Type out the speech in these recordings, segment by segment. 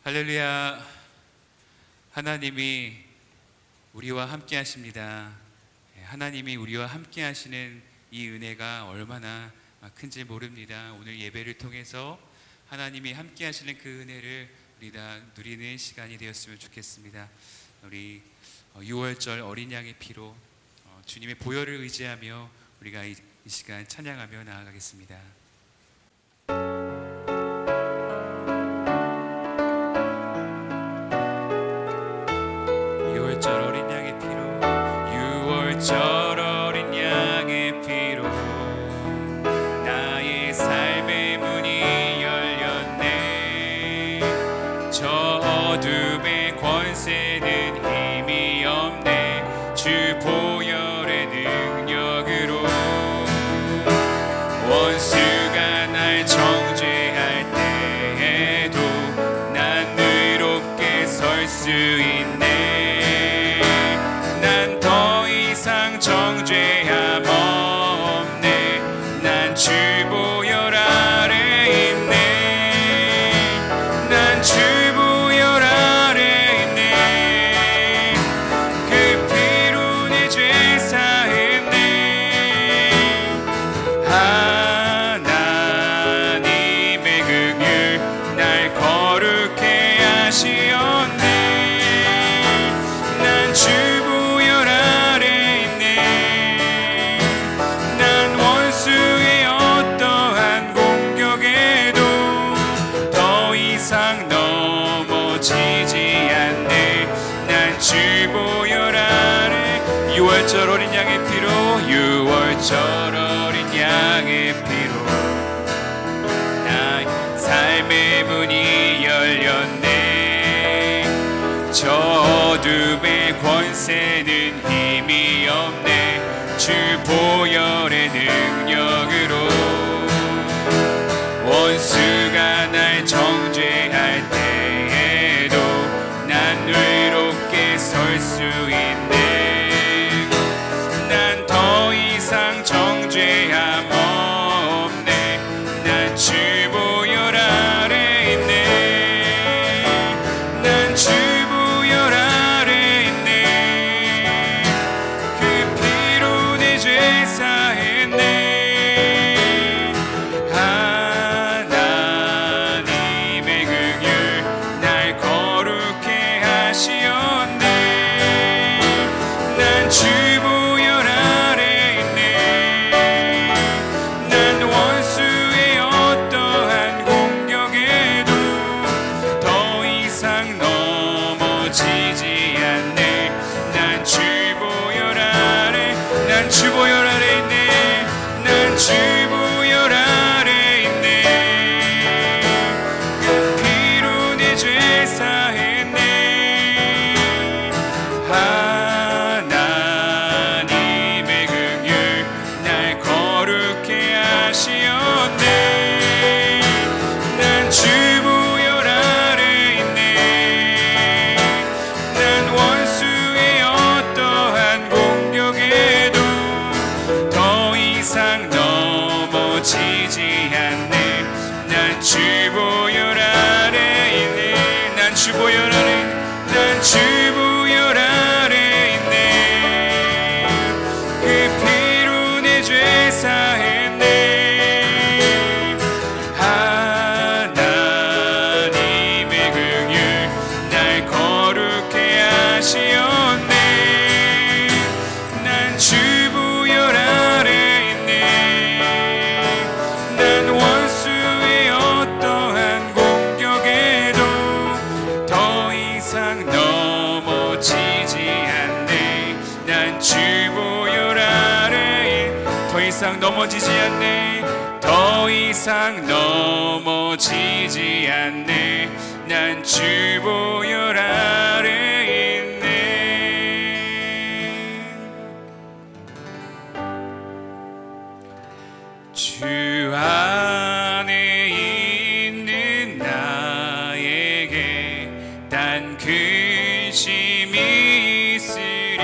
할렐루야. 하나님이 우리와 함께 하십니다. 하나님이 우리와 함께 하시는 이 은혜가 얼마나 큰지 모릅니다. 오늘 예배를 통해서 하나님이 함께 하시는 그 은혜를 우리 다 누리는 시간이 되었으면 좋겠습니다. 우리 6월절 어린 양의 피로 주님의 보혈을 의지하며 우리가 이 시간 찬양하며 나아가겠습니다. 6월절 어린 양의 피로 6월절 어린 양의 피로 나의 삶의 문이 열렸네. 저 어둠의 권세는 힘이 없네. 주 보혈의 능력으로 원수가 날 정죄할 때에도 난 의롭게 설 수 있네. 정죄함 없네. 난 주 보혈 아래 있네. 난 주 보혈 아래 있네. 그 피로 내 죄 사했네. 하나님의 긍휼 날 거룩해 하시었네. 난 주 보혈 아래 원수의 어떠한 공격에도 더 이상 넘어지지 않네. 난 주 보혈 아래 6월절 어린 양의 피로 6월절 어린 양의 피로 나의 삶의 문이 열렸네. 저 어둠의 권세는 힘이 없네. 주 보혈의 능력으로 원수가 날 정죄할 때에도 난 의롭게 설 수 있네. 난 더 이상 정죄함 없네. 난 주 보혈 아래 있네. 난 주 보혈 아래 있네. 그 피로 내 죄 사했네. 하나님의 긍휼 날 거룩해 하시었네. 난 주 보혈 아래 있네. 난 원수의 어떠한 공격에도 더 이상 넘어지지 않네. 난 주 보혈 아래 난 주 보혈 아래 있네. 난 주 보혈 아래 있네. 그 피로 내 죄 사했네. 하나님의 긍휼 날 거룩해 하시었네. 난 주 보혈 아래 있네. 난 원수의 어떠한 공격에도 더 이상 넘어지지 않네. 난 주 보혈 아래 있네. 난 주 보혈 아래 있네. 난 주 보혈 아래 있네. 그 피로 내 죄 사했네. 하나님의 긍휼 날 거룩해 하시었네. 난 주 보혈 아래 있네. 난 원수의 어떠한 공격에도 더 이상 넘어지지 않네. 난 주 보혈 아래 더 이상 넘어지지 않네. 더 이상 넘어지지 않네. 난 주 보혈 아래 있네. 주 안에 있는 나에게 단 근심이 있으랴.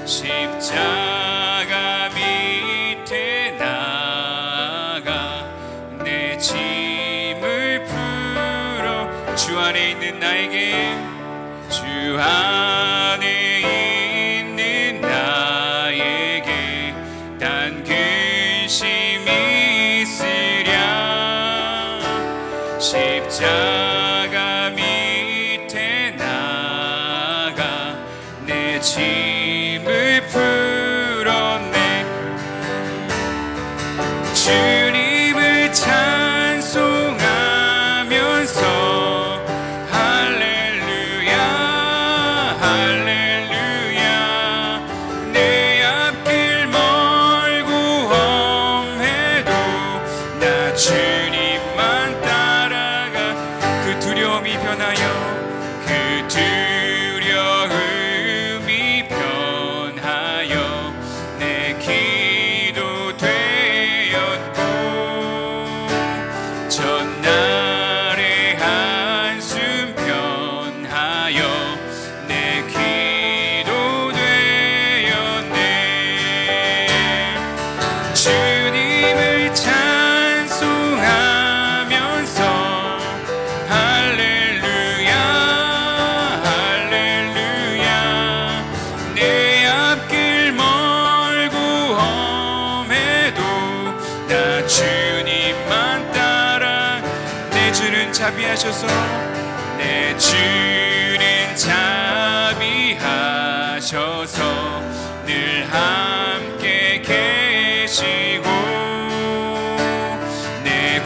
십자가 밑에 나아가 내 짐을 풀어 주 안에 있는 나에게, 주 안에 있는 나에게 단 근심이 있으랴. 십자가 밑에 나가 내 짐을 풀었네. 주님을 찬송하면서 할렐루야 할렐루야. 내 앞길 멀고 험해도 나 주님만 따라가. 그 두려움이 변하여, 그 두려움이 변하여 내 기도 되었고, 전날의 한숨 변하여 내 기도 되었네. 주님을 찬송하면서 할렐루야 할렐루야. 내 앞길 멀고 험해도 나 주님만 따라. 내 주는 자비하셔서, 내 주는 자비하셔서 늘 함께 계시고, 내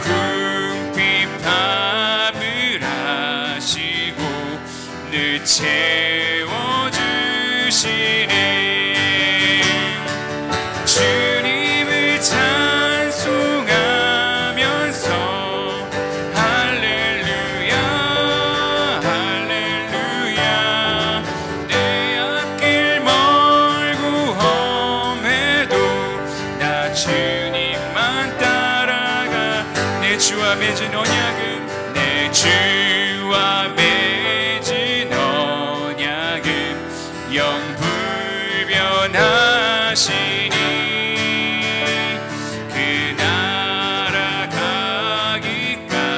궁핍함을 아시고 늘 채워주시네. 주님을 찬송하면서 할렐루야 할렐루야. 내 앞길 멀고 험해도 나 주님만 따라가. 내 주와 맺은 언약은, 내 주와 맺은 언약은 영불변하시니. 그 나라 가기까지는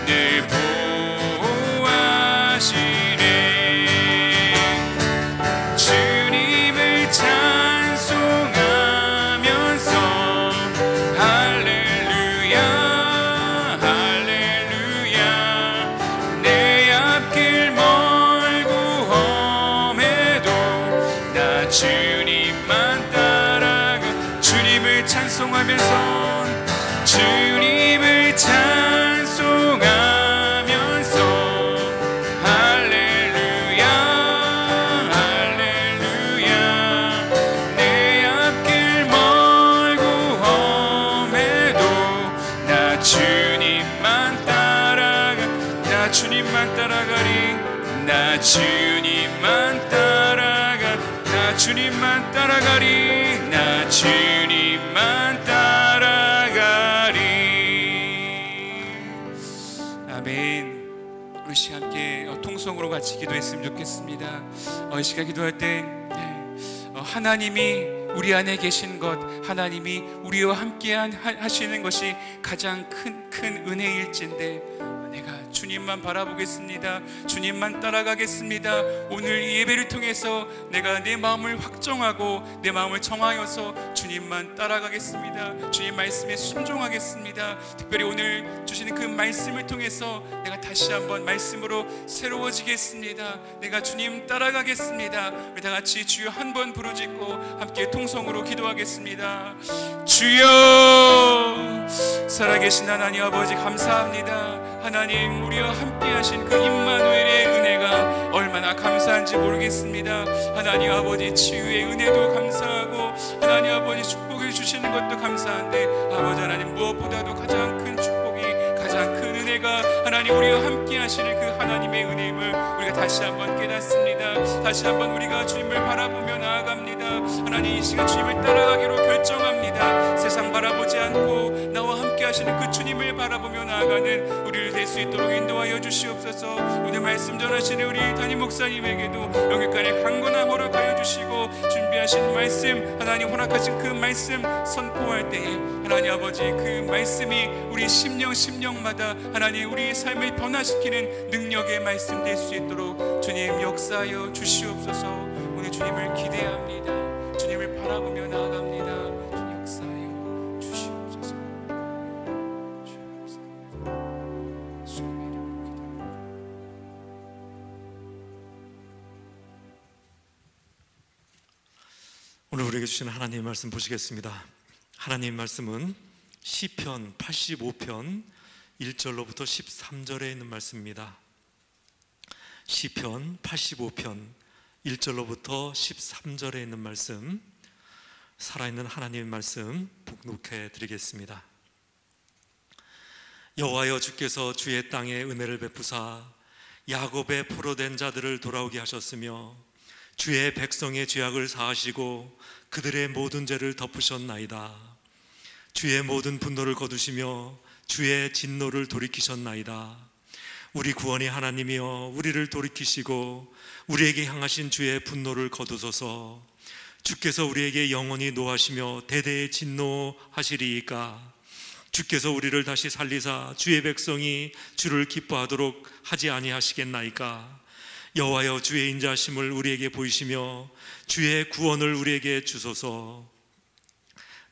늘 보호하시네. 주님을 찬송하면서 할렐루야 할렐루야. 내 앞길 멀고 험해도 나 주님만 따라가. 주님을 찬송하면서, 주님을 찬송하면서 할렐루야 할렐루야. 내 앞길 멀고 험해도 나 주님만 따라가. 나 주님만 따라가리. 나 주님만 따라가. 나 주님만 따라가리. 나 주님만 따라가리. 아멘. 우리 시간 함께 통성으로 같이 기도했으면 좋겠습니다. 이 시간 기도할 때 하나님이 우리 안에 계신 것, 하나님이 우리와 함께 하시는 것이 가장 큰 은혜일진데, 내가 주님만 바라보겠습니다. 주님만 따라가겠습니다. 오늘 이 예배를 통해서 내가 내 마음을 확정하고 내 마음을 정하여서 주님만 따라가겠습니다. 주님 말씀에 순종하겠습니다. 특별히 오늘 주시는 그 말씀을 통해서 내가 다시 한번 말씀으로 새로워지겠습니다. 내가 주님 따라가겠습니다. 우리 다 같이 주여 한 번 부르짖고 함께 통성으로 기도하겠습니다. 주여, 살아계신 하나님 아버지 감사합니다. 하나님, 우리와 함께 하신 그 임마누엘의 은혜가 얼마나 감사한지 모르겠습니다. 하나님 아버지, 치유의 은혜도 감사하고 하나님 아버지 축복을 주시는 것도 감사한데, 아버지 하나님 무엇보다도 가장 큰 축복이, 가장 큰 은혜가 하나님 우리와 함께 하시는 그 하나님의 은혜임을 우리가 다시 한번 깨닫습니다. 다시 한번 우리가 주님을 바라보며 나아갑니다. 하나님 이 시간 주님을 따라가기로 결정합니다. 세상 바라보지 않고 나와 함께 하시는 그 주님을 바라보며 나아가는 우리를 될 수 있도록 인도하여 주시옵소서. 오늘 말씀 전하시는 우리 담임 목사님에게도 영육간의 강건함 허락하여 주시고, 준비하신 말씀 하나님 허락하신 그 말씀 선포할 때에 하나님 아버지 그 말씀이 우리 심령마다 하나님 우리 삶을 변화시키는 능력의 말씀 될 수 있도록 주님 역사하여 주시옵소서. 오늘 주님을 기대합니다. 주님을 바라보며 나아갑니다. 주님 역사하여 주시옵소서. 오늘 우리에게 주신 하나님의 말씀 보시겠습니다. 하나님의 말씀은 시편 85편 1절로부터 13절에 있는 말씀입니다. 시편 85편 1절로부터 13절에 있는 말씀, 살아있는 하나님의 말씀 봉독해 드리겠습니다. 여호와여, 주께서 주의 땅에 은혜를 베푸사 야곱의 포로된 자들을 돌아오게 하셨으며 주의 백성의 죄악을 사하시고 그들의 모든 죄를 덮으셨나이다. 주의 모든 분노를 거두시며 주의 진노를 돌이키셨나이다. 우리 구원의 하나님이여, 우리를 돌이키시고 우리에게 향하신 주의 분노를 거두소서. 주께서 우리에게 영원히 노하시며 대대에 진노하시리이까. 주께서 우리를 다시 살리사 주의 백성이 주를 기뻐하도록 하지 아니하시겠나이까. 여호와여, 주의 인자하심을 우리에게 보이시며 주의 구원을 우리에게 주소서.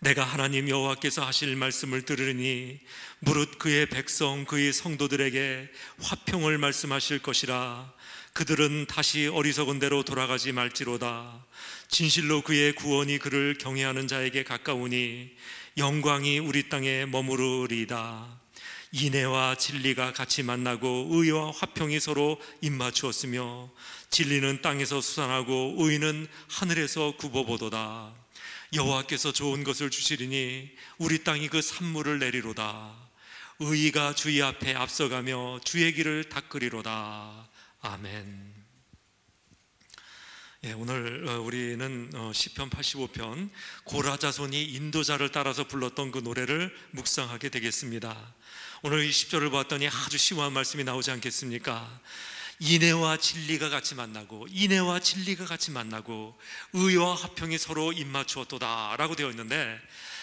내가 하나님 여호와께서 하실 말씀을 들으니 무릇 그의 백성 그의 성도들에게 화평을 말씀하실 것이라. 그들은 다시 어리석은 대로 돌아가지 말지로다. 진실로 그의 구원이 그를 경외하는 자에게 가까우니 영광이 우리 땅에 머무르리이다. 인애와 진리가 같이 만나고 의와 화평이 서로 입맞추었으며 진리는 땅에서 솟아나고 의는 하늘에서 굽어보도다. 여호와께서 좋은 것을 주시리니 우리 땅이 그 산물을 내리로다. 의가 주의 앞에 앞서가며 주의 길을 닦으리로다. 아멘. 오늘 우리는 시편 85편 고라자손이 인도자를 따라서 불렀던 그 노래를 묵상하게 되겠습니다. 오늘 이 10절을 봤더니 아주 심오한 말씀이 나오지 않겠습니까? 인애와 진리가 같이 만나고 인애와 진리가 같이 만나고 의와 화평이 서로 입맞추었도다 라고 되어 있는데,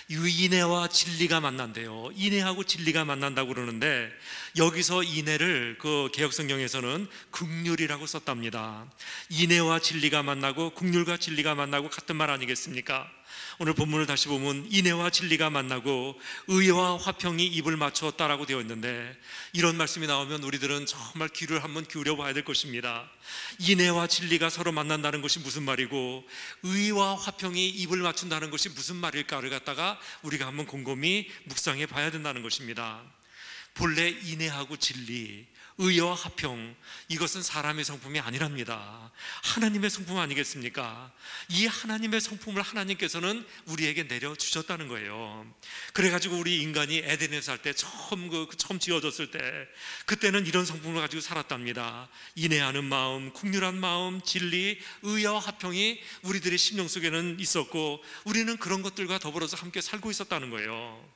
이 인애와 진리가 만난대요. 인애하고 진리가 만난다고 그러는데, 여기서 인애를 그 개역성경에서는 긍휼이라고 썼답니다. 인애와 진리가 만나고 긍휼과 진리가 만나고 같은 말 아니겠습니까? 오늘 본문을 다시 보면 인애와 진리가 만나고 의와 화평이 입을 맞추었다라고 되어 있는데, 이런 말씀이 나오면 우리들은 정말 귀를 한번 기울여 봐야 될 것입니다. 인애와 진리가 서로 만난다는 것이 무슨 말이고 의와 화평이 입을 맞춘다는 것이 무슨 말일까를 갖다가 우리가 한번 곰곰이 묵상해 봐야 된다는 것입니다. 본래 인애하고 진리, 의와 화평, 이것은 사람의 성품이 아니랍니다. 하나님의 성품 아니겠습니까? 이 하나님의 성품을 하나님께서는 우리에게 내려주셨다는 거예요. 그래가지고 우리 인간이 에덴에서 살 때 처음 지어졌을 때, 그때는 이런 성품을 가지고 살았답니다. 인애하는 마음, 긍휼한 마음, 진리, 의와 화평이 우리들의 심령 속에는 있었고, 우리는 그런 것들과 더불어서 함께 살고 있었다는 거예요.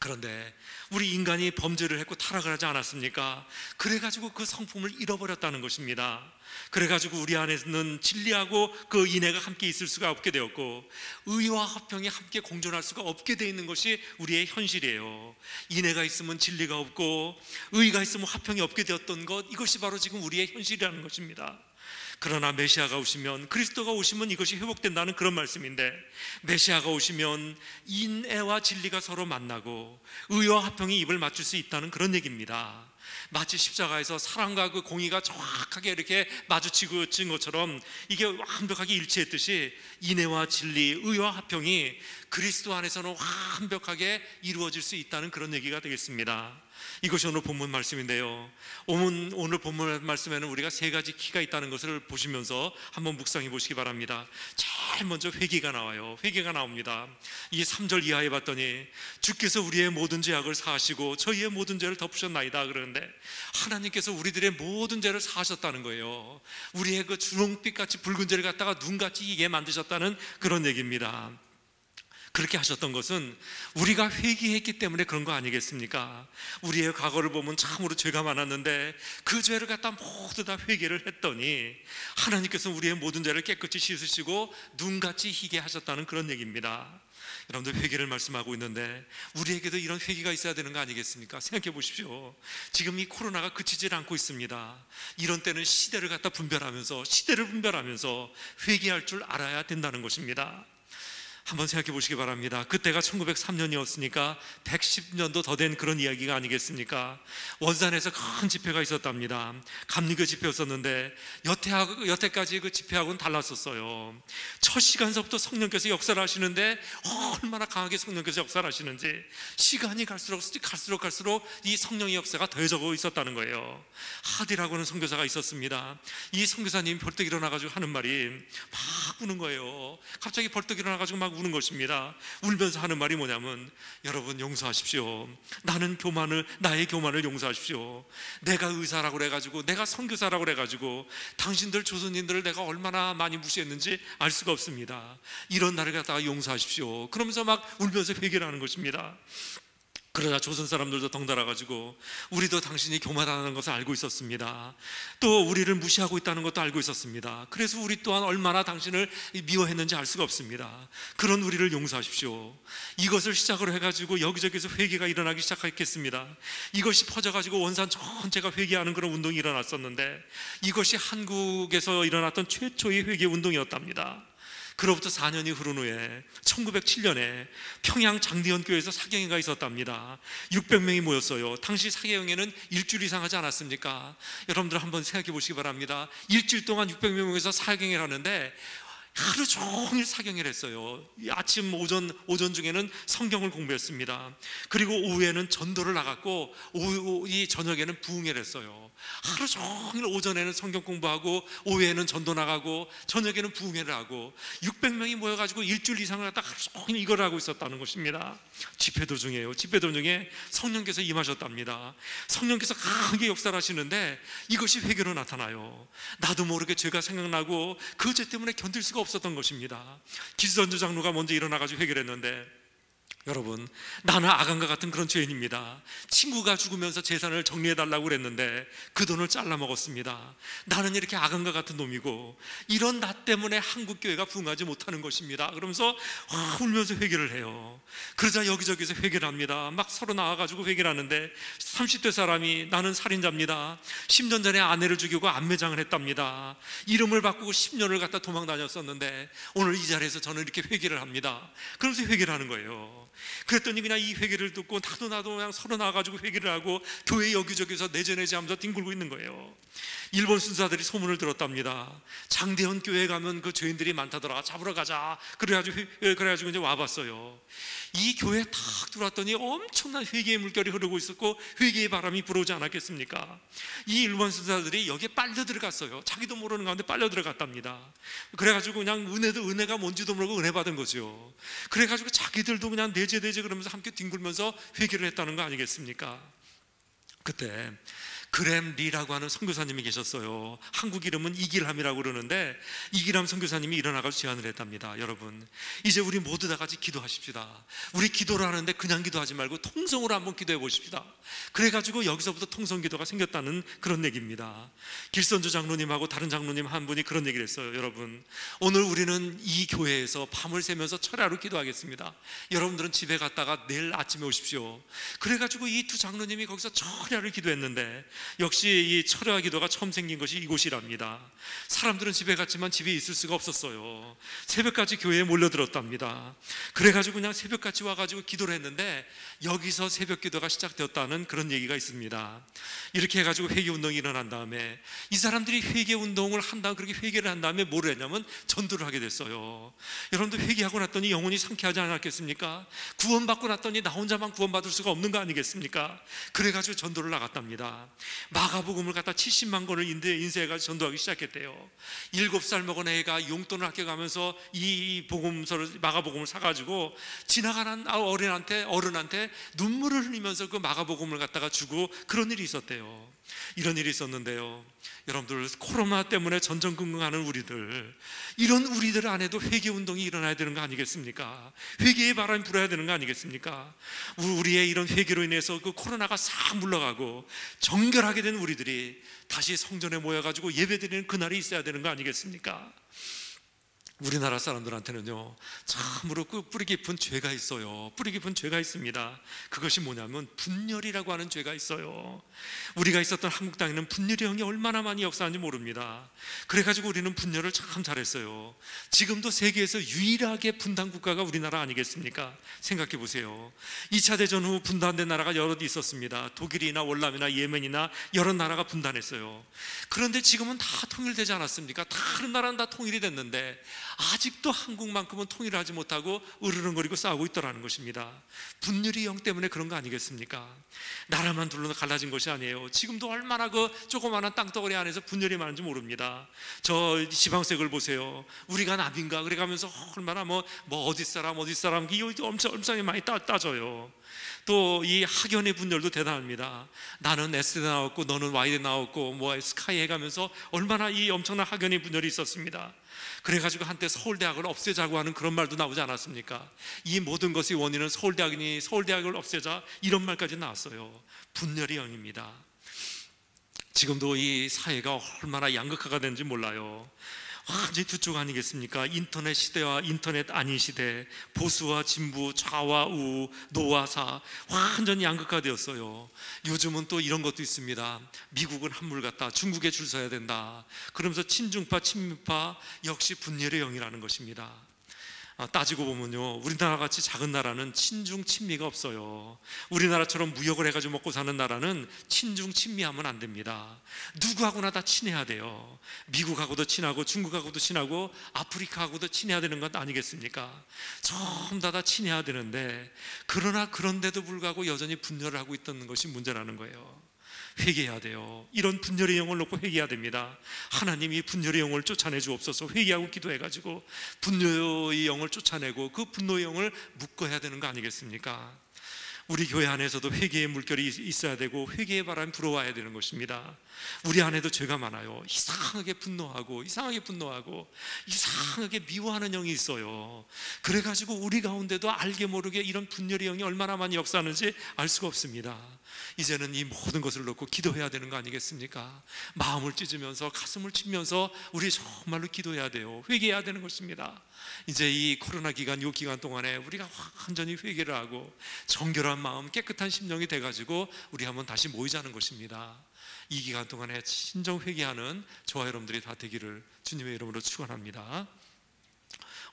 그런데 우리 인간이 범죄를 했고 타락을 하지 않았습니까? 그래가지고 그 성품을 잃어버렸다는 것입니다. 그래가지고 우리 안에는 진리하고 그 인애가 함께 있을 수가 없게 되었고, 의와 화평이 함께 공존할 수가 없게 되어 있는 것이 우리의 현실이에요. 인애가 있으면 진리가 없고 의가 있으면 화평이 없게 되었던 것, 이것이 바로 지금 우리의 현실이라는 것입니다. 그러나 메시아가 오시면, 그리스도가 오시면 이것이 회복된다는 그런 말씀인데, 메시아가 오시면 인애와 진리가 서로 만나고 의와 화평이 입을 맞출 수 있다는 그런 얘기입니다. 마치 십자가에서 사랑과 그 공의가 정확하게 이렇게 마주치고 것처럼 이게 완벽하게 일치했듯이 인애와 진리, 의와 화평이 그리스도 안에서는 완벽하게 이루어질 수 있다는 그런 얘기가 되겠습니다. 이것이 오늘 본문 말씀인데요, 오늘 본문 말씀에는 우리가 세 가지 키가 있다는 것을 보시면서 한번 묵상해 보시기 바랍니다. 제일 먼저 회개가 나와요. 회개가 나옵니다. 이 3절 이하에 봤더니 주께서 우리의 모든 죄악을 사하시고 저희의 모든 죄를 덮으셨나이다 그러는데, 했는데 하나님께서 우리들의 모든 죄를 사하셨다는 거예요. 우리의 그 주홍빛같이 붉은 죄를 갖다가 눈같이 희게 만드셨다는 그런 얘기입니다. 그렇게 하셨던 것은 우리가 회개했기 때문에 그런 거 아니겠습니까? 우리의 과거를 보면 참으로 죄가 많았는데 그 죄를 갖다 모두 다 회개를 했더니 하나님께서 우리의 모든 죄를 깨끗이 씻으시고 눈같이 희게 하셨다는 그런 얘기입니다. 여러분들 회개를 말씀하고 있는데 우리에게도 이런 회개가 있어야 되는 거 아니겠습니까? 생각해 보십시오. 지금 이 코로나가 그치질 않고 있습니다. 이런 때는 시대를 갖다 분별하면서 회개할 줄 알아야 된다는 것입니다. 한번 생각해 보시기 바랍니다. 그때가 1903년이었으니까 110년도 더 된 그런 이야기가 아니겠습니까? 원산에서 큰 집회가 있었답니다. 감리교 집회였었는데 여태까지 그 집회하고는 달랐었어요. 첫 시간서부터 성령께서 역사를 하시는데 얼마나 강하게 성령께서 역사를 하시는지 시간이 갈수록 이 성령의 역사가 더해져 있었다는 거예요. 하디라고 하는 선교사가 있었습니다. 이 선교사님이 벌떡 일어나가지고 하는 말이 막 우는 거예요. 갑자기 벌떡 일어나가지고 막 우는 것입니다. 울면서 하는 말이 뭐냐면, 여러분 용서하십시오. 나의 교만을 용서하십시오. 내가 의사라고 그래가지고, 내가 선교사라고 그래가지고 당신들 조선인들을 내가 얼마나 많이 무시했는지 알 수가 없습니다. 이런 나를 갖다가 용서하십시오. 그러면서 막 울면서 회개를 하는 것입니다. 그러자 조선 사람들도 덩달아가지고 우리도 당신이 교만하다는 것을 알고 있었습니다. 또 우리를 무시하고 있다는 것도 알고 있었습니다. 그래서 우리 또한 얼마나 당신을 미워했는지 알 수가 없습니다. 그런 우리를 용서하십시오. 이것을 시작으로 해가지고 여기저기서 회개가 일어나기 시작했겠습니다. 이것이 퍼져가지고 원산 전체가 회개하는 그런 운동이 일어났었는데 이것이 한국에서 일어났던 최초의 회개 운동이었답니다. 그로부터 4년이 흐른 후에 1907년에 평양 장대현 교회에서 사경회가 있었답니다. 600명이 모였어요. 당시 사경회는 일주일 이상 하지 않았습니까? 여러분들 한번 생각해 보시기 바랍니다. 일주일 동안 600명 모여서 사경회를 하는데 하루 종일 사경회를 했어요. 아침 오전 중에는 성경을 공부했습니다. 그리고 오후에는 전도를 나갔고 이 저녁에는 부흥회를 했어요. 하루 종일 오전에는 성경 공부하고 오후에는 전도 나가고 저녁에는 부흥회를 하고 600명이 모여가지고 일주일 이상을 갖다 하루 종일 이걸 하고 있었다는 것입니다. 집회 도중에 성령께서 임하셨답니다. 성령께서 강하게 역사를 하시는데 이것이 회개로 나타나요. 나도 모르게 죄가 생각나고 그 죄 때문에 견딜 수가 없었던 것입니다. 기선주 장로가 먼저 일어나가지고 회개를 했는데, 여러분, 나는 아간과 같은 그런 죄인입니다. 친구가 죽으면서 재산을 정리해달라고 그랬는데 그 돈을 잘라 먹었습니다. 나는 이렇게 아간과 같은 놈이고 이런 나 때문에 한국교회가 부흥하지 못하는 것입니다. 그러면서 울면서 회개를 해요. 그러자 여기저기서 회개를 합니다. 막 서로 나와가지고 회개를 하는데 30대 사람이 나는 살인자입니다. 10년 전에 아내를 죽이고 암매장을 했답니다. 이름을 바꾸고 10년을 갖다 도망 다녔었는데 오늘 이 자리에서 저는 이렇게 회개를 합니다. 그러면서 회개를 하는 거예요. 그랬더니 그냥 이 회개를 듣고 나도 그냥 서로 나와가지고 회개를 하고 교회 여기저기서 내재내재 하면서 뒹굴고 있는 거예요. 일본 순사들이 소문을 들었답니다. 장대현 교회에 가면 그 죄인들이 많다더라. 잡으러 가자. 그래가지고 이제 와봤어요. 이 교회에 탁 들어왔더니 엄청난 회개의 물결이 흐르고 있었고 회개의 바람이 불어오지 않았겠습니까? 이 일본 순사들이 여기에 빨려 들어갔어요. 자기도 모르는 가운데 빨려 들어갔답니다. 그래가지고 그냥 은혜가 뭔지도 모르고 은혜 받은 거죠. 그래가지고 자기들도 그냥 내재 그러면서 함께 뒹굴면서 회개를 했다는 거 아니겠습니까? 그때 그램 리라고 하는 선교사님이 계셨어요. 한국 이름은 이길함이라고 그러는데 이길함 선교사님이 일어나가서 제안을 했답니다. 여러분, 이제 우리 모두 다 같이 기도하십시다. 우리 기도를 하는데 그냥 기도하지 말고 통성으로 한번 기도해 보십시다. 그래가지고 여기서부터 통성기도가 생겼다는 그런 얘기입니다. 길선주 장로님하고 다른 장로님 한 분이 그런 얘기를 했어요. 여러분, 오늘 우리는 이 교회에서 밤을 새면서 철야로 기도하겠습니다. 여러분들은 집에 갔다가 내일 아침에 오십시오. 그래가지고 이 두 장로님이 거기서 철야를 기도했는데 역시 이 철야 기도가 처음 생긴 것이 이곳이랍니다. 사람들은 집에 갔지만 집에 있을 수가 없었어요. 새벽까지 교회에 몰려들었답니다. 그래가지고 그냥 새벽같이 와가지고 기도를 했는데 여기서 새벽 기도가 시작되었다는 그런 얘기가 있습니다. 이렇게 해가지고 회개 운동이 일어난 다음에 이 사람들이 회개 운동을 한 다음, 그렇게 회개를 한 다음에 뭘 했냐면 전도를 하게 됐어요. 여러분들 회개하고 났더니 영혼이 상쾌하지 않았겠습니까? 구원받고 났더니 나 혼자만 구원받을 수가 없는 거 아니겠습니까? 그래가지고 전도를 나갔답니다. 마가복음을 갖다 70만 권을 인쇄해가지고 전도하기 시작했대요. 7살 먹은 애가 용돈을 아껴가면서 이 복음서를, 마가복음을 사가지고 지나가는 어른한테 눈물을 흘리면서 그 마가복음을 갖다가 주고, 그런 일이 있었대요. 이런 일이 있었는데요, 여러분들, 코로나 때문에 전전긍긍하는 우리들, 이런 우리들 안에도 회개운동이 일어나야 되는 거 아니겠습니까? 회개의 바람이 불어야 되는 거 아니겠습니까? 우리의 이런 회개로 인해서 그 코로나가 싹 물러가고 정결하게 된 우리들이 다시 성전에 모여가지고 예배드리는 그날이 있어야 되는 거 아니겠습니까? 우리나라 사람들한테는요, 참으로 그 뿌리 깊은 죄가 있어요. 뿌리 깊은 죄가 있습니다. 그것이 뭐냐면 분열이라고 하는 죄가 있어요. 우리가 있었던 한국 땅에는 분열의 영이 얼마나 많이 역사하는지 모릅니다. 그래가지고 우리는 분열을 참 잘했어요. 지금도 세계에서 유일하게 분단 국가가 우리나라 아니겠습니까? 생각해 보세요. 2차 대전 후 분단된 나라가 여럿 있었습니다. 독일이나 월남이나 예멘이나 여러 나라가 분단했어요. 그런데 지금은 다 통일되지 않았습니까? 다른 나라는 다 통일이 됐는데 아직도 한국만큼은 통일하지 못하고 으르렁거리고 싸우고 있더라는 것입니다. 분열의 영 때문에 그런 거 아니겠습니까? 나라만 둘러 갈라진 것이 아니에요. 지금도 얼마나 그 조그마한 땅덩어리 안에서 분열이 많은지 모릅니다. 저 지방색을 보세요. 우리가 남인가 그래 가면서 얼마나 뭐 어디 사람 이거 엄청 많이 따져요. 또 이 학연의 분열도 대단합니다. 나는 S대 나왔고 너는 Y대 나왔고 뭐 스카이 해가면서 얼마나 이 엄청난 학연의 분열이 있었습니다. 그래가지고 한때 서울대학을 없애자고 하는 그런 말도 나오지 않았습니까? 이 모든 것의 원인은 서울대학을 없애자, 이런 말까지 나왔어요. 분열의 영입니다. 지금도 이 사회가 얼마나 양극화가 되는지 몰라요. 완전히 두 쪽 아니겠습니까? 인터넷 시대와 인터넷 아닌 시대, 보수와 진보, 좌와 우, 노와 사, 완전히 양극화되었어요. 요즘은 또 이런 것도 있습니다. 미국은 한물 같다, 중국에 줄 서야 된다, 그러면서 친중파, 친미파, 역시 분열의 영이라는 것입니다. 따지고 보면요, 우리나라 같이 작은 나라는 친중 친미가 없어요. 우리나라처럼 무역을 해가지고 먹고 사는 나라는 친중 친미하면 안 됩니다. 누구하고나 다 친해야 돼요. 미국하고도 친하고 중국하고도 친하고 아프리카하고도 친해야 되는 것 아니겠습니까? 전부 다 친해야 되는데, 그러나 그런데도 불구하고 여전히 분열을 하고 있던 것이 문제라는 거예요. 회개해야 돼요. 이런 분열의 영을 놓고 회개해야 됩니다. 하나님이 분열의 영을 쫓아내 주옵소서. 회개하고 기도해가지고 분노의 영을 쫓아내고 그 분노의 영을 묶어야 되는 거 아니겠습니까? 우리 교회 안에서도 회개의 물결이 있어야 되고 회개의 바람이 불어와야 되는 것입니다. 우리 안에도 죄가 많아요. 이상하게 분노하고 이상하게 미워하는 영이 있어요. 그래가지고 우리 가운데도 알게 모르게 이런 분열의 영이 얼마나 많이 역사하는지 알 수가 없습니다. 이제는 이 모든 것을 놓고 기도해야 되는 거 아니겠습니까? 마음을 찢으면서 가슴을 치면서 우리 정말로 기도해야 돼요. 회개해야 되는 것입니다. 이제 이 코로나 기간, 이 기간 동안에 우리가 완전히 회개를 하고 정결한 마음, 깨끗한 심령이 돼가지고 우리 한번 다시 모이자는 것입니다. 이 기간 동안에 진정 회개하는 저와 여러분들이 다 되기를 주님의 이름으로 축원합니다.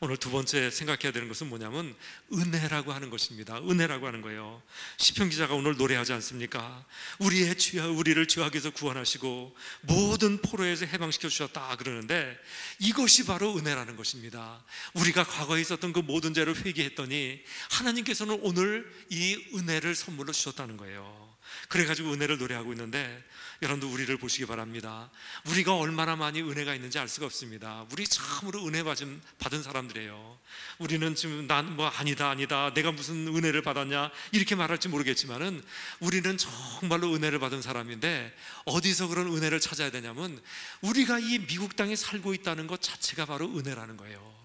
오늘 두 번째 생각해야 되는 것은 뭐냐면 은혜라고 하는 것입니다. 은혜라고 하는 거예요. 시편 기자가 오늘 노래하지 않습니까? 우리를 죄악에서 구원하시고 모든 포로에서 해방시켜 주셨다 그러는데, 이것이 바로 은혜라는 것입니다. 우리가 과거에 있었던 그 모든 죄를 회개했더니 하나님께서는 오늘 이 은혜를 선물로 주셨다는 거예요. 그래가지고 은혜를 노래하고 있는데, 여러분도 우리를 보시기 바랍니다. 우리가 얼마나 많이 은혜가 있는지 알 수가 없습니다. 우리 참으로 은혜 받은 사람들이에요. 우리는 지금 난 뭐 아니다 내가 무슨 은혜를 받았냐 이렇게 말할지 모르겠지만은 우리는 정말로 은혜를 받은 사람인데, 어디서 그런 은혜를 찾아야 되냐면 우리가 이 미국 땅에 살고 있다는 것 자체가 바로 은혜라는 거예요.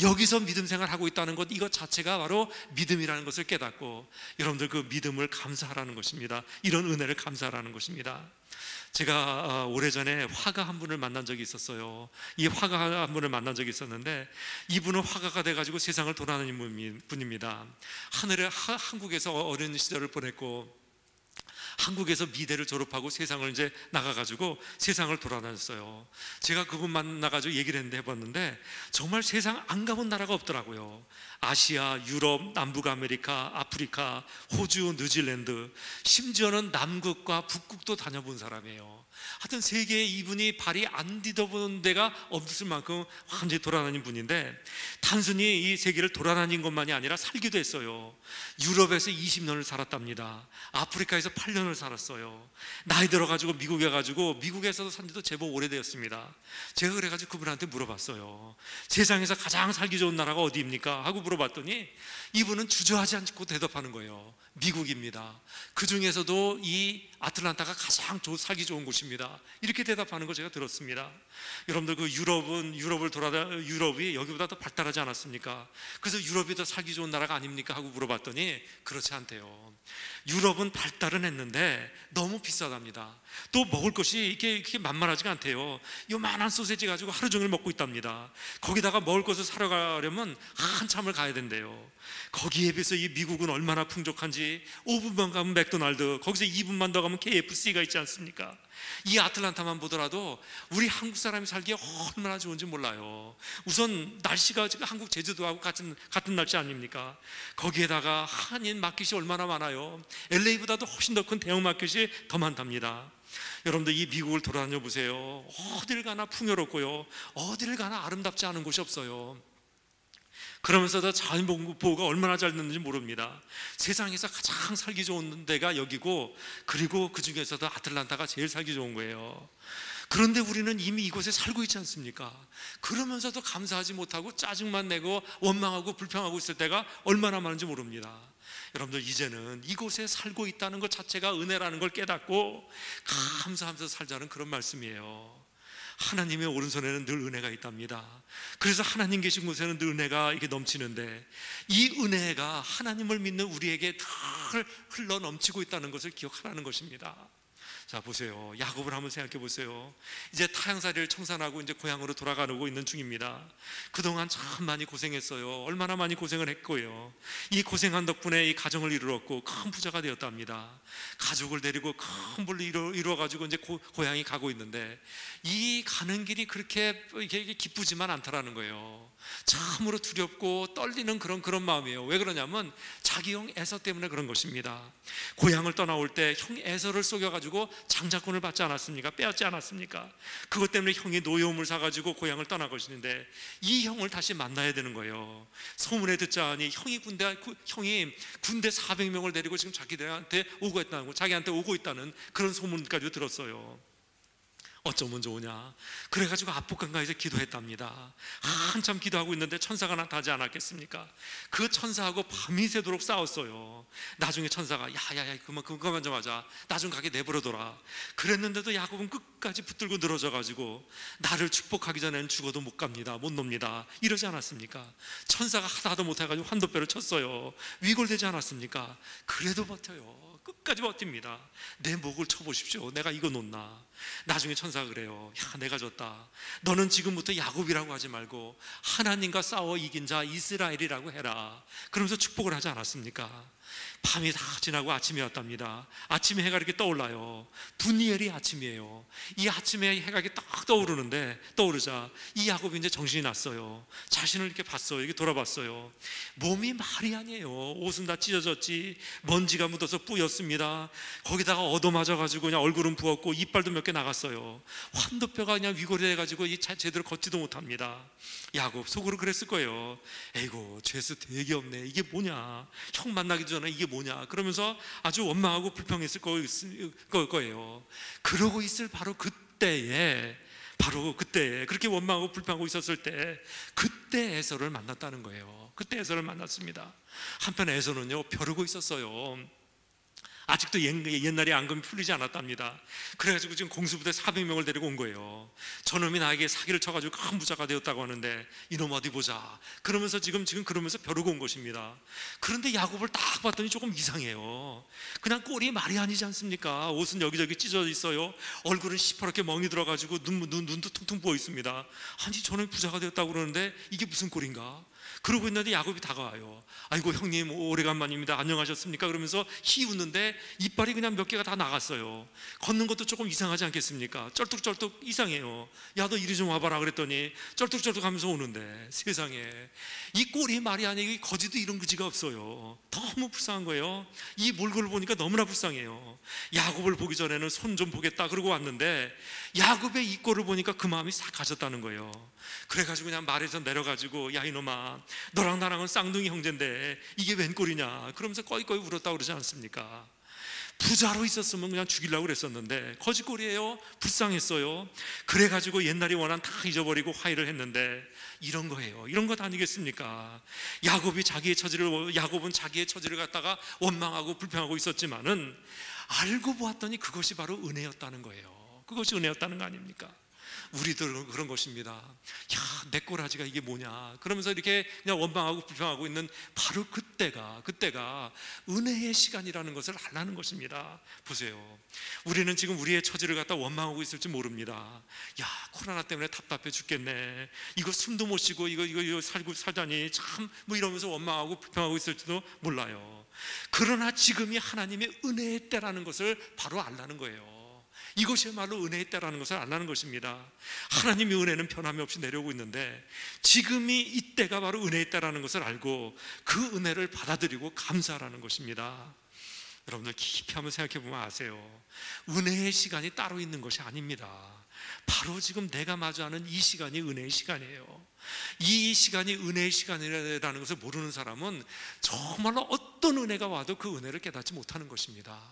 여기서 믿음 생활하고 있다는 것, 이것 자체가 바로 믿음이라는 것을 깨닫고 여러분들 그 믿음을 감사하라는 것입니다. 이런 은혜를 감사하라는 것입니다. 제가 오래전에 화가 한 분을 만난 적이 있었어요. 이 화가 한 분을 만난 적이 있었는데, 이분은 화가가 돼가지고 세상을 돌아다니는 분입니다. 한국에서 어린 시절을 보냈고 한국에서 미대를 졸업하고 세상을 이제 나가가지고 세상을 돌아다녔어요. 제가 그분 만나가지고 얘기를 했는데 해봤는데 정말 세상 안 가본 나라가 없더라고요. 아시아, 유럽, 남북 아메리카, 아프리카, 호주, 뉴질랜드, 심지어는 남극과 북극도 다녀본 사람이에요. 하여튼 세계에 이분이 발이 안 디뎌본 데가 없을 만큼 완전히 돌아다닌 분인데, 단순히 이 세계를 돌아다닌 것만이 아니라 살기도 했어요. 유럽에서 20년을 살았답니다. 아프리카에서 8년을 평생을 살았어요. 나이 들어가지고 미국에 가지고 미국에서도 산 지도 제법 오래되었습니다. 제가 그래가지고 그분한테 물어봤어요. 세상에서 가장 살기 좋은 나라가 어디입니까? 하고 물어봤더니 이분은 주저하지 않고 대답하는 거예요. 미국입니다. 그 중에서도 이 아틀란타가 가장 살기 좋은 곳입니다. 이렇게 대답하는 걸 제가 들었습니다. 여러분들 그 유럽이 여기보다 더 발달하지 않았습니까? 그래서 유럽이 더 살기 좋은 나라가 아닙니까? 하고 물어봤더니 그렇지 않대요. 유럽은 발달은 했는데 너무 비싸답니다. 또 먹을 것이 이렇게 만만하지가 않대요. 요만한 소세지 가지고 하루 종일 먹고 있답니다. 거기다가 먹을 것을 사러 가려면 한참을 가야 된대요. 거기에 비해서 이 미국은 얼마나 풍족한지 5분만 가면 맥도날드, 거기서 2분만 더 가면 KFC가 있지 않습니까? 이 아틀란타만 보더라도 우리 한국 사람이 살기에 얼마나 좋은지 몰라요. 우선 날씨가 지금 한국 제주도하고 같은 날씨 아닙니까? 거기에다가 한인 마켓이 얼마나 많아요. LA보다도 훨씬 더 큰 대형 마켓이 더 많답니다. 여러분들 이 미국을 돌아다녀 보세요. 어딜 가나 풍요롭고요, 어딜 가나 아름답지 않은 곳이 없어요. 그러면서도 자연보호가 얼마나 잘 됐는지 모릅니다. 세상에서 가장 살기 좋은 데가 여기고, 그리고 그 중에서도 아틀란타가 제일 살기 좋은 거예요. 그런데 우리는 이미 이곳에 살고 있지 않습니까? 그러면서도 감사하지 못하고 짜증만 내고 원망하고 불평하고 있을 때가 얼마나 많은지 모릅니다. 여러분들 이제는 이곳에 살고 있다는 것 자체가 은혜라는 걸 깨닫고 감사하면서 살자는 그런 말씀이에요. 하나님의 오른손에는 늘 은혜가 있답니다. 그래서 하나님 계신 곳에는 늘 은혜가 이렇게 넘치는데, 이 은혜가 하나님을 믿는 우리에게 늘 흘러 넘치고 있다는 것을 기억하라는 것입니다. 자, 보세요. 야곱을 한번 생각해 보세요. 이제 타향살이를 청산하고 이제 고향으로 돌아가고 있는 중입니다. 그동안 참 많이 고생했어요. 얼마나 많이 고생을 했고요. 이 고생한 덕분에 이 가정을 이루었고 큰 부자가 되었답니다. 가족을 데리고 큰 불로 이루어가지고 이제 고향에 가고 있는데, 이 가는 길이 그렇게 기쁘지만 않다라는 거예요. 참으로 두렵고 떨리는 그런 마음이에요. 왜 그러냐면 자기 형 에서 때문에 그런 것입니다. 고향을 떠나올 때 형 에서를 속여가지고 장자권을 받지 않았습니까? 빼앗지 않았습니까? 그것 때문에 형이 노여움을 사가지고 고향을 떠난 것인데, 이 형을 다시 만나야 되는 거예요. 소문에 듣자니 형이 군대 400명을 데리고 지금 자기한테 오고 있다는 그런 소문까지 들었어요. 어쩌면 좋으냐? 그래가지고 압복강가에서 기도했답니다. 한참 기도하고 있는데 천사가 나타나지 않았겠습니까? 그 천사하고 밤이 새도록 싸웠어요. 나중에 천사가 야야야 그만 좀 하자, 나 좀 가게 내버려둬라. 그랬는데도 야곱은 끝까지 붙들고 늘어져가지고 나를 축복하기 전에는 죽어도 못 갑니다, 못 놉니다, 이러지 않았습니까? 천사가 하도 못해가지고 환도뼈를 쳤어요. 위골되지 않았습니까? 그래도 버텨요. 끝까지 버팁니다. 내 목을 쳐보십시오. 내가 이거 놓나? 나중에 천사가 그래요. 야, 내가 졌다. 너는 지금부터 야곱이라고 하지 말고 하나님과 싸워 이긴 자 이스라엘이라고 해라. 그러면서 축복을 하지 않았습니까? 밤이 다 지나고 아침이 왔답니다. 아침에 해가 이렇게 떠올라요. 분이엘이 아침이에요. 이 아침에 해가 이렇게 딱 떠오르자 이 야곱이 이제 정신이 났어요. 자신을 이렇게 봤어요. 이렇게 돌아봤어요. 몸이 말이 아니에요. 옷은 다 찢어졌지, 먼지가 묻어서 뿌였습니다. 거기다가 얻어맞아가지고 그냥 얼굴은 부었고 이빨도 몇 개 나갔어요. 환도뼈가 그냥 위골해가지고 제대로 걷지도 못합니다. 야곱 속으로 그랬을 거예요. 에이고, 죄수 되게 없네. 이게 뭐냐? 형 만나기 전에 이게 뭐냐? 그러면서 아주 원망하고 불평했을 거예요. 그러고 있을 바로 그때에 그렇게 원망하고 불평하고 있었을 때, 그때 에서를 만났다는 거예요. 그때 에서를 만났습니다. 한편 에서는요, 벼르고 있었어요. 아직도 옛날에 앙금이 풀리지 않았답니다. 그래가지고 지금 공수부대 400명을 데리고 온 거예요. 저놈이 나에게 사기를 쳐가지고 큰 부자가 되었다고 하는데 이놈 어디 보자. 그러면서 지금 그러면서 벼르고 온 것입니다. 그런데 야곱을 딱 봤더니 조금 이상해요. 그냥 꼴이 말이 아니지 않습니까? 옷은 여기저기 찢어져 있어요. 얼굴은 시퍼렇게 멍이 들어가지고 눈도 퉁퉁 부어 있습니다. 아니, 저놈이 부자가 되었다고 그러는데 이게 무슨 꼴인가? 그러고 있는데 야곱이 다가와요. 아이고 형님, 오래간만입니다. 안녕하셨습니까? 그러면서 히 웃는데 이빨이 그냥 몇 개가 다 나갔어요. 걷는 것도 조금 이상하지 않겠습니까? 쩔뚝쩔뚝 이상해요. 야, 너 이리 좀 와봐라 그랬더니 쩔뚝쩔뚝 하면서 오는데, 세상에 이 꼴이 말이 아니고 이 거지도 이런 그지가 없어요. 너무 불쌍한 거예요. 이 몰골을 보니까 너무나 불쌍해요. 야곱을 보기 전에는 손 좀 보겠다 그러고 왔는데, 야곱의 이 꼴을 보니까 그 마음이 싹 가졌다는 거예요. 그래가지고 그냥 말에서 내려가지고 야, 이놈아, 너랑 나랑은 쌍둥이 형제인데 이게 웬 꼴이냐? 그러면서 꺼이꺼이 울었다 그러지 않습니까? 부자로 있었으면 그냥 죽이려고 그랬었는데 거짓골이에요. 불쌍했어요. 그래가지고 옛날에 원한 다 잊어버리고 화해를 했는데 이런 거예요. 이런 것 아니겠습니까? 야곱은 자기의 처지를 갖다가 원망하고 불평하고 있었지만은 알고 보았더니 그것이 바로 은혜였다는 거예요. 그것이 은혜였다는 거 아닙니까? 우리도 그런 것입니다. 야, 내 꼬라지가 이게 뭐냐 그러면서 이렇게 그냥 원망하고 불평하고 있는 바로 그때가 은혜의 시간이라는 것을 알라는 것입니다. 보세요, 우리는 지금 우리의 처지를 갖다 원망하고 있을지 모릅니다. 야, 코로나 때문에 답답해 죽겠네, 이거 숨도 못 쉬고 이거 살자니 참 뭐 이러면서 원망하고 불평하고 있을지도 몰라요. 그러나 지금이 하나님의 은혜의 때라는 것을 바로 알라는 거예요. 이것이야말로 은혜의 때라는 것을 알라는 것입니다. 하나님의 은혜는 변함이 없이 내려오고 있는데 지금이 이때가 바로 은혜의 때라는 것을 알고 그 은혜를 받아들이고 감사하라는 것입니다. 여러분들 깊이 한번 생각해 보면 아세요. 은혜의 시간이 따로 있는 것이 아닙니다. 바로 지금 내가 마주하는 이 시간이 은혜의 시간이에요. 이 시간이 은혜의 시간이라는 것을 모르는 사람은 정말로 어떤 은혜가 와도 그 은혜를 깨닫지 못하는 것입니다.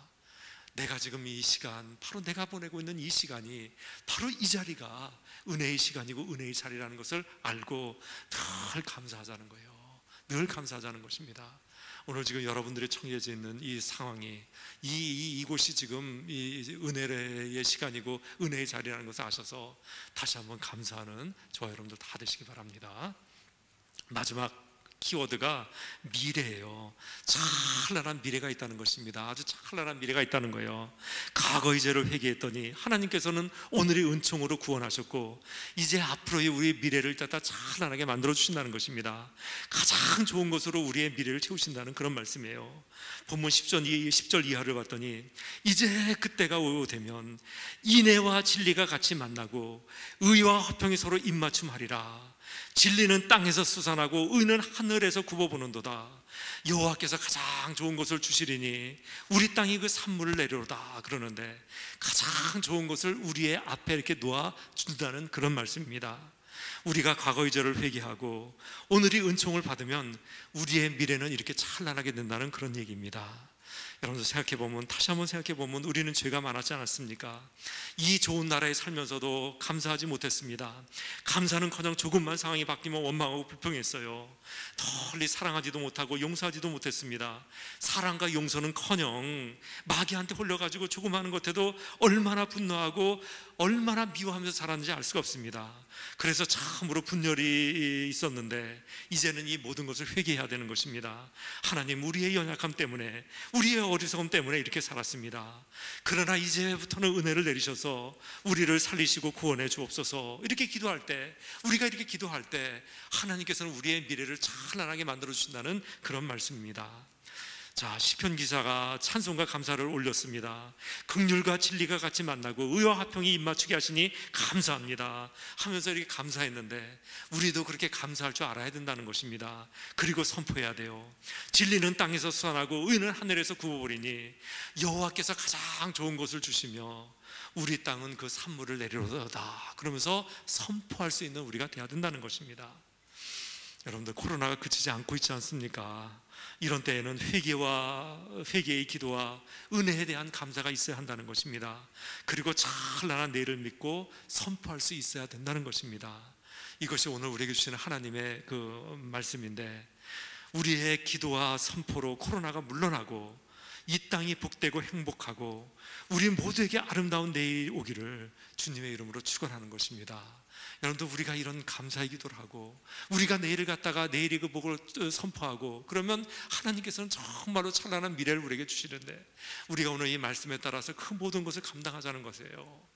내가 지금 이 시간, 바로 내가 보내고 있는 이 시간이 바로 이 자리가 은혜의 시간이고 은혜의 자리라는 것을 알고 늘 감사하자는 거예요. 늘 감사하자는 것입니다. 오늘 지금 여러분들이 처해져 있는 이 상황이 이곳이 지금 이 은혜의 시간이고 은혜의 자리라는 것을 아셔서 다시 한번 감사하는 저와 여러분들 다 되시기 바랍니다. 마지막 키워드가 미래예요. 찬란한 미래가 있다는 것입니다. 아주 찬란한 미래가 있다는 거예요. 과거의 죄를 회개했더니 하나님께서는 오늘의 은총으로 구원하셨고 이제 앞으로의 우리의 미래를 갖다 찬란하게 만들어 주신다는 것입니다. 가장 좋은 것으로 우리의 미래를 채우신다는 그런 말씀이에요. 본문 10절 이하를 봤더니 이제 그때가 되면 인애와 진리가 같이 만나고 의와 화평이 서로 입맞춤하리라. 진리는 땅에서 솟아나고 의는 하늘에서 굽어보는도다. 여호와께서 가장 좋은 것을 주시리니 우리 땅이 그 산물을 내려오다 그러는데 가장 좋은 것을 우리의 앞에 이렇게 놓아준다는 그런 말씀입니다. 우리가 과거의 죄를 회개하고 오늘이 은총을 받으면 우리의 미래는 이렇게 찬란하게 된다는 그런 얘기입니다. 여러분들 생각해보면, 다시 한번 생각해보면 우리는 죄가 많았지 않았습니까? 이 좋은 나라에 살면서도 감사하지 못했습니다. 감사는커녕 조금만 상황이 바뀌면 원망하고 불평했어요. 널리 사랑하지도 못하고 용서하지도 못했습니다. 사랑과 용서는커녕 마귀한테 홀려가지고 조금 하는 것에도 얼마나 분노하고 얼마나 미워하면서 살았는지 알 수가 없습니다. 그래서 참으로 분열이 있었는데 이제는 이 모든 것을 회개해야 되는 것입니다. 하나님, 우리의 연약함 때문에, 우리의 어리석음 때문에 이렇게 살았습니다. 그러나 이제부터는 은혜를 내리셔서 우리를 살리시고 구원해 주옵소서. 이렇게 기도할 때, 우리가 이렇게 기도할 때 하나님께서는 우리의 미래를 찬란하게 만들어 주신다는 그런 말씀입니다. 자, 시편 기사가 찬송과 감사를 올렸습니다. 긍휼과 진리가 같이 만나고 의와 화평이 입맞추게 하시니 감사합니다 하면서 이렇게 감사했는데 우리도 그렇게 감사할 줄 알아야 된다는 것입니다. 그리고 선포해야 돼요. 진리는 땅에서 솟아나고 의는 하늘에서 굽어버리니 여호와께서 가장 좋은 것을 주시며 우리 땅은 그 산물을 내리로다 그러면서 선포할 수 있는 우리가 되어야 된다는 것입니다. 여러분들, 코로나가 그치지 않고 있지 않습니까? 이런 때에는 회개의 기도와 은혜에 대한 감사가 있어야 한다는 것입니다. 그리고 찬란한 내일을 믿고 선포할 수 있어야 된다는 것입니다. 이것이 오늘 우리에게 주시는 하나님의 그 말씀인데, 우리의 기도와 선포로 코로나가 물러나고 이 땅이 복되고 행복하고 우리 모두에게 아름다운 내일 오기를 주님의 이름으로 축원하는 것입니다. 여러분들, 우리가 이런 감사의 기도를 하고 우리가 내일을 갖다가 내일의 그 복을 선포하고 그러면 하나님께서는 정말로 찬란한 미래를 우리에게 주시는데, 우리가 오늘 이 말씀에 따라서 그 모든 것을 감당하자는 것이에요.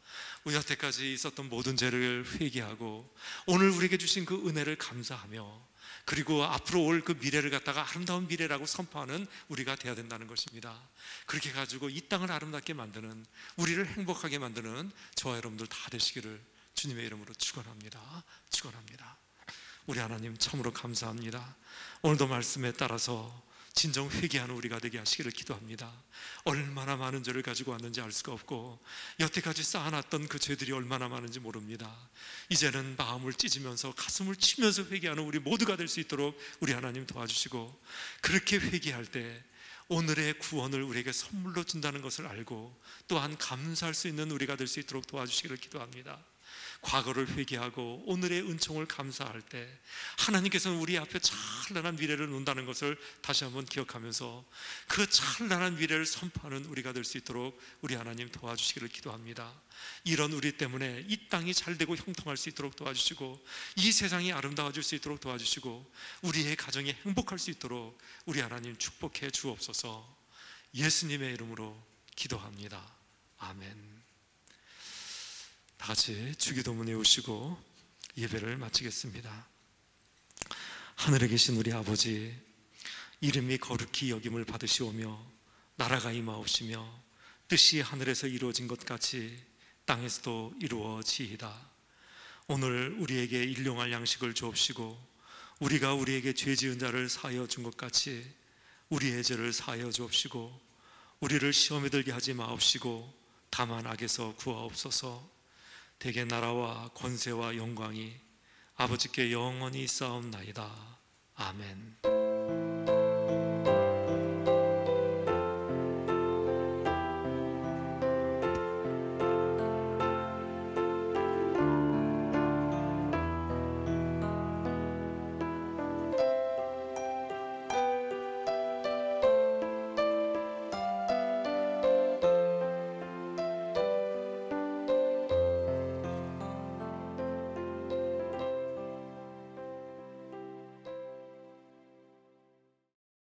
우리 여태까지 있었던 모든 죄를 회개하고 오늘 우리에게 주신 그 은혜를 감사하며 그리고 앞으로 올 그 미래를 갖다가 아름다운 미래라고 선포하는 우리가 되어야 된다는 것입니다. 그렇게 가지고 이 땅을 아름답게 만드는, 우리를 행복하게 만드는 저와 여러분들 다 되시기를 주님의 이름으로 축원합니다. 축원합니다. 우리 하나님, 참으로 감사합니다. 오늘도 말씀에 따라서 진정 회개하는 우리가 되게 하시기를 기도합니다. 얼마나 많은 죄를 가지고 왔는지 알 수가 없고 여태까지 쌓아놨던 그 죄들이 얼마나 많은지 모릅니다. 이제는 마음을 찢으면서 가슴을 치면서 회개하는 우리 모두가 될 수 있도록 우리 하나님 도와주시고, 그렇게 회개할 때 오늘의 구원을 우리에게 선물로 준다는 것을 알고 또한 감사할 수 있는 우리가 될 수 있도록 도와주시기를 기도합니다. 과거를 회개하고 오늘의 은총을 감사할 때 하나님께서는 우리 앞에 찬란한 미래를 놓는다는 것을 다시 한번 기억하면서 그 찬란한 미래를 선포하는 우리가 될 수 있도록 우리 하나님 도와주시기를 기도합니다. 이런 우리 때문에 이 땅이 잘되고 형통할 수 있도록 도와주시고 이 세상이 아름다워질 수 있도록 도와주시고 우리의 가정이 행복할 수 있도록 우리 하나님 축복해 주옵소서. 예수님의 이름으로 기도합니다. 아멘. 다 같이 주기도문에 오시고 예배를 마치겠습니다. 하늘에 계신 우리 아버지, 이름이 거룩히 여김을 받으시오며 나라가 임하옵시며 뜻이 하늘에서 이루어진 것 같이 땅에서도 이루어지이다. 오늘 우리에게 일용할 양식을 주옵시고 우리가 우리에게 죄 지은 자를 사하여 준 것 같이 우리의 죄를 사하여 주옵시고 우리를 시험에 들게 하지 마옵시고 다만 악에서 구하옵소서. 대개 나라와 권세와 영광이 아버지께 영원히 쌓옵나이다. 아멘.